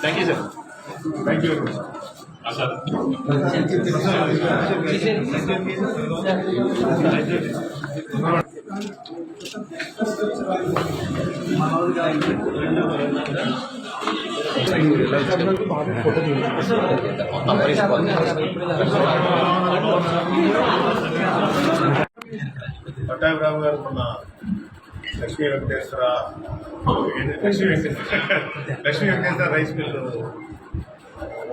Thank you, sir. Thank you very much. Sir. Pattabhirao గారు మొన్న Lakshmi Venkateswara rice mill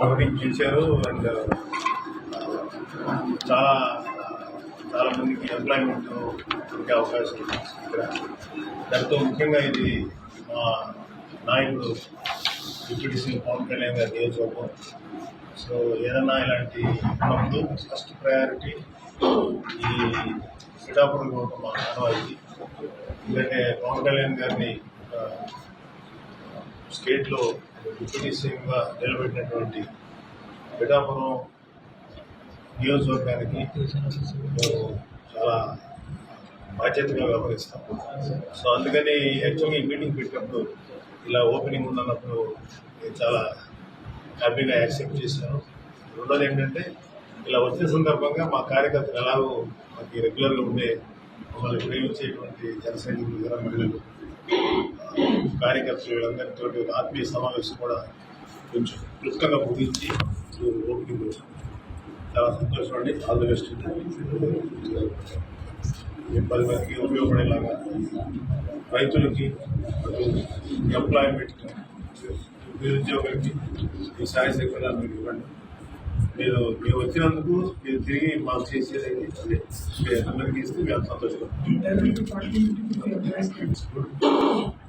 opening చేశారు. And చాలా మందికి ఎంప్లాయ్మెంట్ దొరికే అవకాశం ఉంది ఇక్కడ. దాంతో ముఖ్యంగా ఇది మా నాయకుడు డిప్యూటీ సీఎం పవన్ కళ్యాణ్ గారి నియోజకవర్గం. సో ఏదన్నా ఇలాంటి ఉన్నప్పుడు ఫస్ట్ ప్రయారిటీ ఈ పిఠాపురం ఇవ్వడం మా ఆనవాయితీ. ఎందుకంటే పవన్ కళ్యాణ్ గారిని స్టేట్లో డిప్యూటీ సీఎంగా నిలబెట్టినటువంటి పిఠాపురం నియోజకవర్గానికి చాలా బాధ్యతగా వ్యవహరిస్తాం. సో అందుకని యాక్చువల్గా ఈ మీటింగ్ పెట్టినప్పుడు ఇలా ఓపెనింగ్ ఉన్నప్పుడు నేను చాలా హ్యాపీగా యాక్సెప్ట్ చేశాను. రెండోది ఏంటంటే ఇలా వచ్చిన సందర్భంగా మా కార్యకర్తలు ఎలాగో మాకు రెగ్యులర్గా ఉండే మమ్మల్ని ప్రేమించేటువంటి జనసైనికులు జన మహిళలు కార్యకర్తలు వీళ్ళందరితో ఆత్మీయ సమావేశం కూడా కొంచెం క్లుప్తంగా ముగించి ఓపెనింగ్ చాలా సంతోషం అండి. All the best. 10 మందికి ఉపయోగపడేలాగా రైతులకి, ఎంప్లాయ్మెంట్కి, నిరుద్యోగులకి మీ సహాయ సహకారాలు మీరు ఇవ్వండి. మీరు వచ్చినందుకు మీరు తిరిగి మాకు చేసేది అదే అందరికీ ఇస్తే మేము సంతోషం.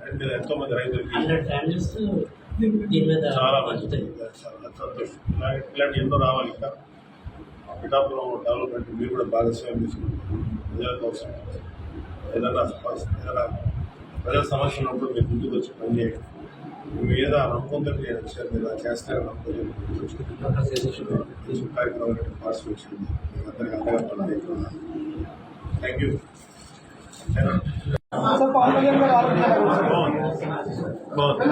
అండ్ ఎంతోమంది రైతులకి చాలా మంచిది, చాలా సంతోషం. ఇలాంటి ఎన్నో రావాలి. ఇంకా పిఠాపురం డెవలప్మెంట్ మీరు కూడా భాగస్వామ్యం తీసుకుంటారు. ప్రజల కోసం ఏదైనా ప్రజల సమస్య ఉన్నప్పుడు మీరు ముందుకు వచ్చి పనిచేయండి. మీద నమ్మకంతో నేను వచ్చాను, మీరు చేస్తారని నమ్మకం కార్యక్రమం పార్టిసిపేట్ వచ్చింది. అందరికీ అందరూ థ్యాంక్ యూ. బాగుంది.